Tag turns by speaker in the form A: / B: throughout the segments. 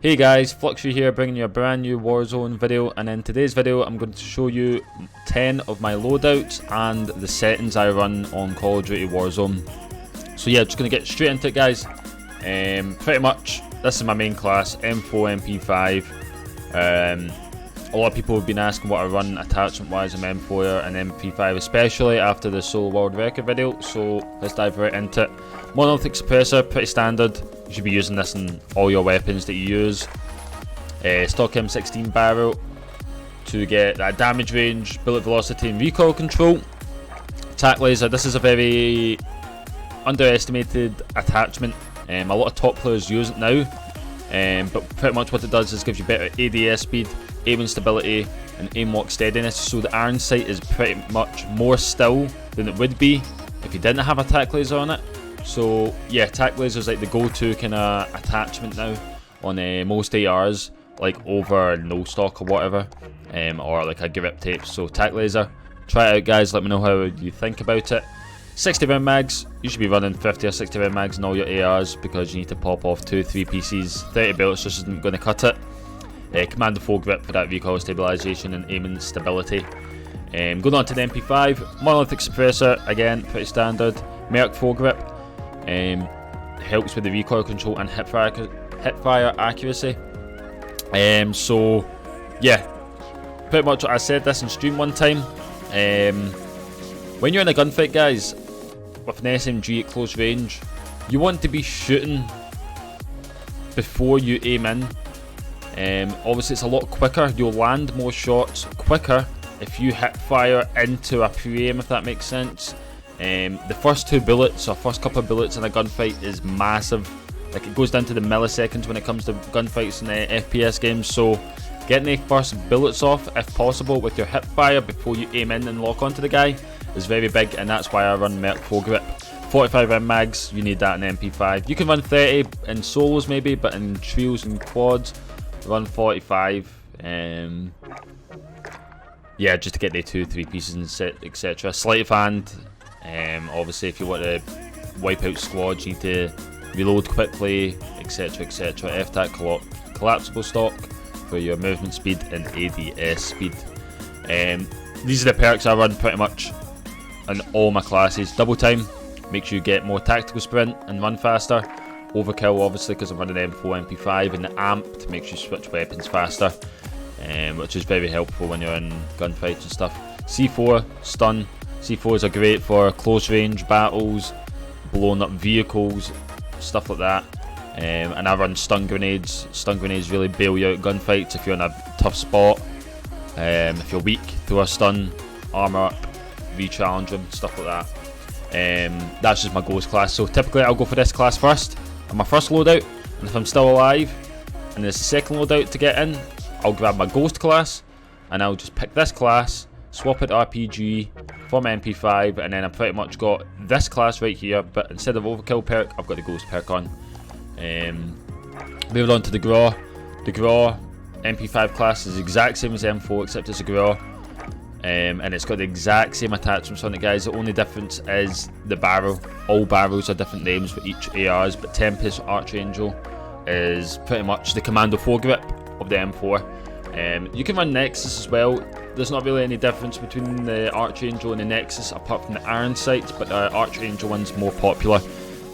A: Hey guys, Fluxury here, bringing you a brand new Warzone video, and in today's video I'm going to show you 10 of my loadouts and the settings I run on Call of Duty Warzone. So yeah, just going to get straight into it guys. Pretty much, this is my main class, M4, MP5. A lot of people have been asking what I run attachment wise on M4 and MP5, especially after the solo world record video, so let's dive right into it. Monolithic suppressor, pretty standard. You should be using this in all your weapons that you use. Stock M16 barrel to get that damage range, bullet velocity and recoil control. Tac laser, this is a very underestimated attachment. A lot of top players use it now, but pretty much what it does is gives you better ADS speed, aiming stability and aim lock steadiness, so the iron sight is pretty much more still than it would be if you didn't have a tac laser on it. So yeah, tac laser is like the go-to kind of attachment now on most ARs, like over no stock or whatever, or like a grip tape. So tac laser, try it out guys, let me know how you think about it. 60 round mags, you should be running 50 or 60 round mags in all your ARs because you need to pop off 2-3 pieces. 30 bullets just isn't going to cut it. Commando full grip for that recoil stabilisation and aiming stability. Going on to the MP5, monolithic suppressor, again pretty standard. PERK full grip, helps with the recoil control and hip fire accuracy. So yeah, pretty much I said this in stream one time. When you're in a gunfight guys, with an SMG at close range, you want to be shooting before you aim in. Obviously it's a lot quicker, you'll land more shots quicker if you hip fire into a pre-aim, if that makes sense. The first two bullets, or first couple of bullets in a gunfight is massive. Like it goes down to the milliseconds when it comes to gunfights in FPS games, so getting the first bullets off, if possible, with your hip fire before you aim in and lock onto the guy is very big, and that's why I run PERK full grip. 45 round mags, you need that in MP5. You can run 30 in solos maybe, but in trios and quads, run 45. Yeah, just to get the 2-3 pieces and etc. Sleight of hand, obviously if you want to wipe out squads, you need to reload quickly, etc, etc. F-tac collapsible stock for your movement speed and ADS speed. These are the perks I run pretty much in all my classes. Double time makes you get more tactical sprint and run faster. Overkill obviously because I'm running M4 MP5, and the amped makes you switch weapons faster, which is very helpful when you're in gunfights and stuff. C4 stun, C4s are great for close range battles, blowing up vehicles, stuff like that. And I run stun grenades. Stun grenades really bail you out gunfights if you're in a tough spot. If you're weak, throw a stun, armor up, re-challenge them, stuff like that. That's just my ghost class, so typically I'll go for this class first on my first loadout, and if I'm still alive and there's a second loadout to get in, I'll grab my ghost class and I'll just pick this class, swap it to RPG for my MP5, and then I've pretty much got this class right here, but instead of overkill perk I've got the ghost perk on. Moving on to the GRAW. The GRAW MP5 class is the exact same as M4 except it's a GRAW, and it's got the exact same attachments on it guys. The only difference is the barrel. All barrels are different names for each ARs, but Tempest Archangel is pretty much the commando foregrip of the M4. You can run Nexus as well. There's not really any difference between the Archangel and the Nexus apart from the iron sights, but the Archangel one's more popular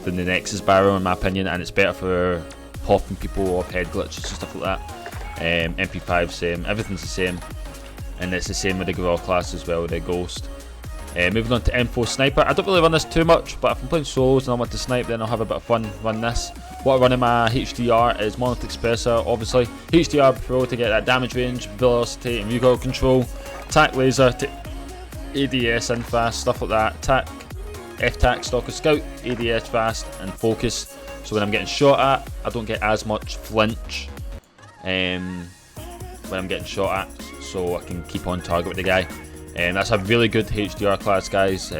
A: than the Nexus barrel in my opinion, and it's better for popping people off head glitches and stuff like that. MP5 same, everything's the same, and it's the same with the GRAW class as well, the Ghost. Moving on to M4 Sniper. I don't really run this too much, but if I'm playing solos and I want to snipe, then I'll have a bit of fun run this. What I run in my HDR is monolithic suppressor, obviously. HDR Pro to get that damage range, velocity and recoil control. Tac laser to ADS in fast, stuff like that. Tac, F-tac stalker scout, ADS fast and focus. So when I'm getting shot at, I don't get as much flinch when I'm getting shot at, so I can keep on target with the guy. That's a really good HDR class guys.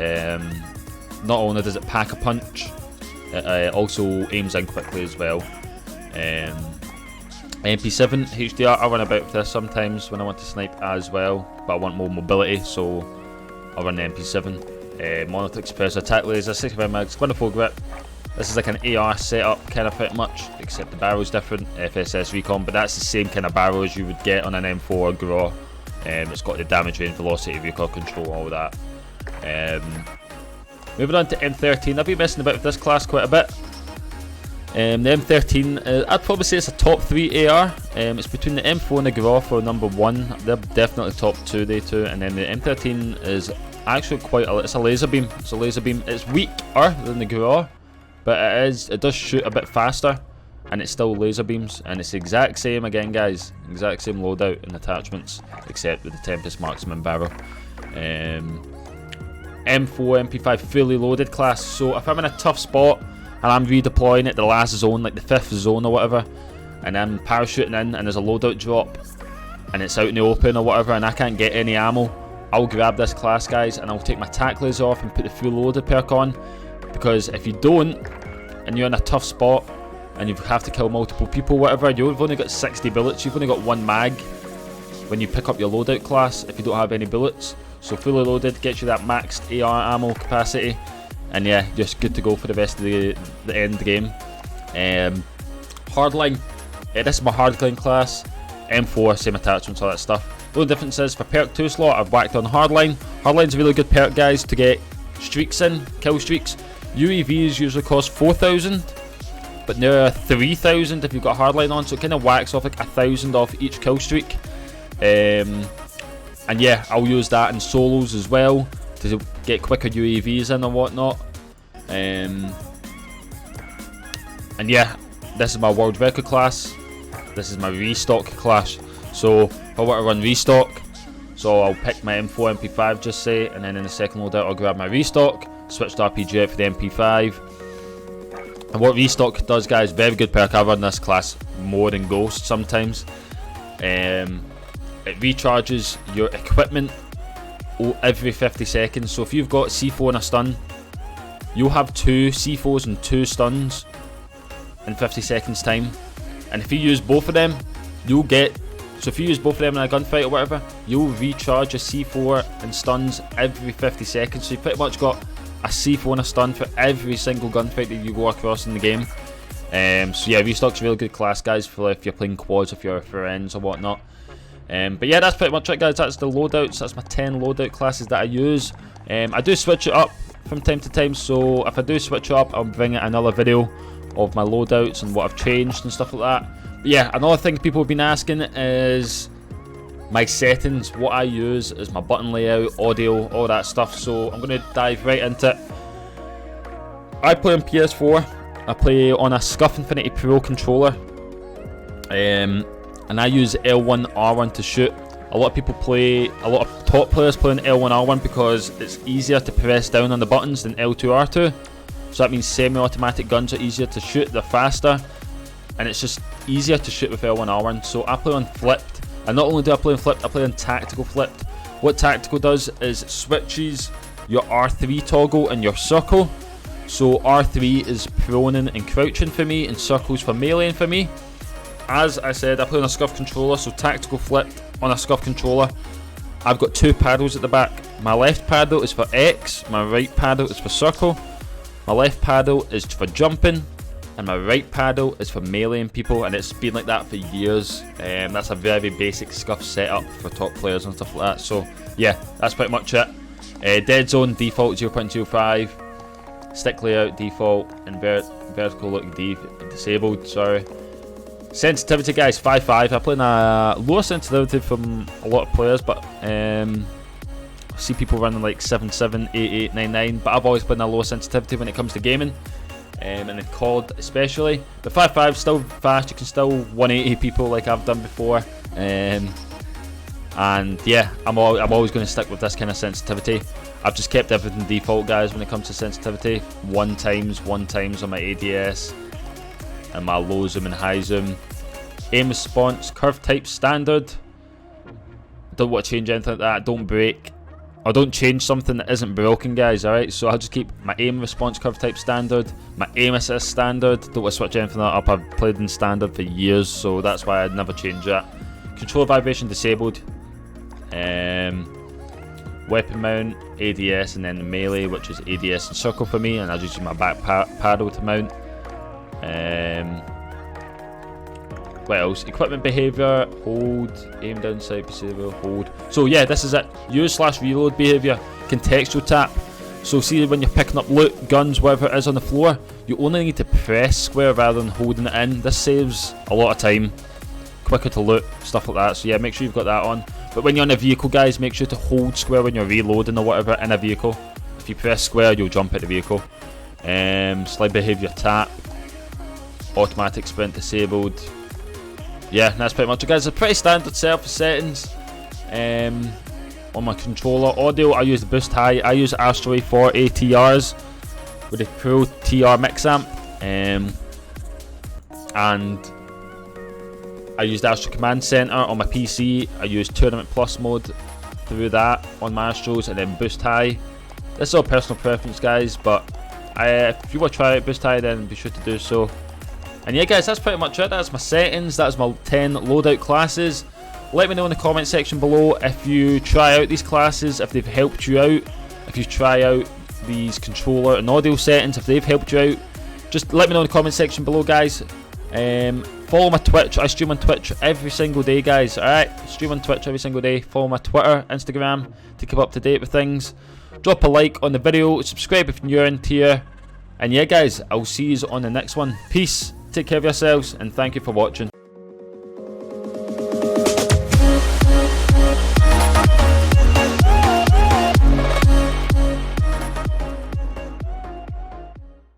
A: Not only does it pack a punch, it also aims in quickly as well. MP7 HDR, I run about with this sometimes when I want to snipe as well, but I want more mobility, so I'll run the MP7. Monolithic suppressor, tac laser, 65 mags, full grip, This is like an AR setup kind of pretty much, except the barrel's different, FSS recon, but that's the same kind of barrel as you would get on an M4 GRAW. It's got the damage range, velocity, recoil control, all that. Moving on to M13, I've been messing about with this class quite a bit. The M13, I'd probably say it's a top 3 AR. It's between the M4 and the GRAW for number 1. They're definitely top 2, they two. And then the M13 is actually it's a laser beam. It's a laser beam. It's weaker than the GRAW, but it does shoot a bit faster, and it's still laser beams. And it's the exact same again, guys. Exact same loadout and attachments, except with the Tempest Marksman barrel. M4, MP5 fully loaded class. So if I'm in a tough spot and I'm redeploying at the last zone, like the 5th zone or whatever, and I'm parachuting in and there's a loadout drop and it's out in the open or whatever and I can't get any ammo, I'll grab this class, guys, and I'll take my tack laser off and put the full loaded perk on. Because if you don't, and you're in a tough spot and you have to kill multiple people, whatever, you've only got 60 bullets, you've only got 1 mag when you pick up your loadout class if you don't have any bullets. So fully loaded gets you that maxed AR ammo capacity, and yeah, just good to go for the rest of the end game. Hardline, this is my hardline class. M4, same attachments, all that stuff. The only difference is for perk 2 slot, I've whacked on hardline. Hardline's a really good perk, guys, to get streaks in, kill streaks. UAVs usually cost 4,000, but now 3,000 if you've got hardline on, so it kind of whacks off like 1,000 off each kill streak. And yeah, I'll use that in solos as well to get quicker UAVs in and whatnot. And yeah, this is my world record class. This is my restock class. So if I want to run restock, so I'll pick my M4, MP5 just say, and then in the second loadout I'll grab my restock, switch to RPG out for the MP5. And what restock does, guys, very good perk. I run this class more than Ghost sometimes. It recharges your equipment every 50 seconds. So if you've got C4 and a stun, you'll have 2 C4s and 2 stuns in 50 seconds time. And if you use both of them, you'll get... So if you use both of them in a gunfight or whatever, you'll recharge your C4 and stuns every 50 seconds. So you pretty much got a C4 and a stun for every single gunfight that you go across in the game. So yeah, restock's a really good class, guys, for if you're playing quads with your friends or whatnot. But yeah, that's pretty much it, guys. That's the loadouts. That's my 10 loadout classes that I use. I do switch it up from time to time, so if I do switch it up, I'll bring another video of my loadouts and what I've changed and stuff like that. But yeah, another thing people have been asking is my settings. What I use is my button layout, audio, all that stuff. So I'm going to dive right into it. I play on PS4. I play on a Scuff Infinity Pro controller. And I use L1, R1 to shoot. A lot of top players play on L1, R1 because it's easier to press down on the buttons than L2, R2. So that means semi-automatic guns are easier to shoot, they're faster, and it's just easier to shoot with L1, R1. So I play on flipped, and not only do I play on flipped, I play on tactical flipped. What tactical does is switches your R3 toggle and your circle. So R3 is proning and crouching for me, and circles for meleeing for me. As I said, I play on a Scuff controller, so tactical flipped on a Scuff controller. I've got 2 paddles at the back. My left paddle is for X, my right paddle is for circle. My left paddle is for jumping, and my right paddle is for meleeing people, and it's been like that for years. That's a very basic Scuff setup for top players and stuff like that. So yeah, that's pretty much it. Dead zone default 0.05, stick layout default, and vertical look disabled. Sorry. Sensitivity, guys, 5.5. I play in a lower sensitivity from a lot of players, but I see people running like 7.7, 8.8, 9.9, but I've always been a low sensitivity when it comes to gaming, and in COD especially. But 5.5 still fast. You can still 180 people like I've done before, and yeah, I'm always going to stick with this kind of sensitivity. I've just kept everything default, guys, when it comes to sensitivity. 1 times on my ADS, and my low zoom and high zoom. Aim response, curve type standard. Don't want to change anything like that. Don't break, or don't change something that isn't broken, guys, alright? So I'll just keep my aim response curve type standard, my aim assist standard. Don't want to switch anything up. I've played in standard for years, so that's why I'd never change that. Controller vibration disabled. weapon mount, ADS, and then the melee, which is ADS and circle for me, and I just use my back paddle to mount. What else? Equipment behaviour, hold, aim down sight, disable, hold. So yeah, this is it. Use/reload behaviour, contextual tap. So see when you're picking up loot, guns, whatever it is on the floor, you only need to press square rather than holding it in. This saves a lot of time, quicker to loot, stuff like that. So yeah, make sure you've got that on. But when you're in a vehicle, guys, make sure to hold square when you're reloading or whatever in a vehicle. If you press square, you'll jump at the vehicle. Slide behaviour tap, automatic sprint disabled. Yeah, that's pretty much it, guys. It's a pretty standard setup for settings. On my controller, audio, I use the boost high. I use Astro for ATRs with the Pro TR mix amp, and I use the Astro Command Center on my PC. I use Tournament Plus mode through that on my Astros, and then boost high. This is all personal preference, guys, but if you want to try out boost high, then be sure to do so. And yeah, guys, that's pretty much it. That's my settings. That's my 10 loadout classes. Let me know in the comment section below if you try out these classes, if they've helped you out. If you try out these controller and audio settings, if they've helped you out. Just let me know in the comment section below, guys. Follow my Twitch. I stream on Twitch every single day, guys. Alright, stream on Twitch every single day. Follow my Twitter, Instagram to keep up to date with things. Drop a like on the video. Subscribe if you're new here. And yeah, guys, I'll see you on the next one. Peace. Take care of yourselves, and thank you for watching.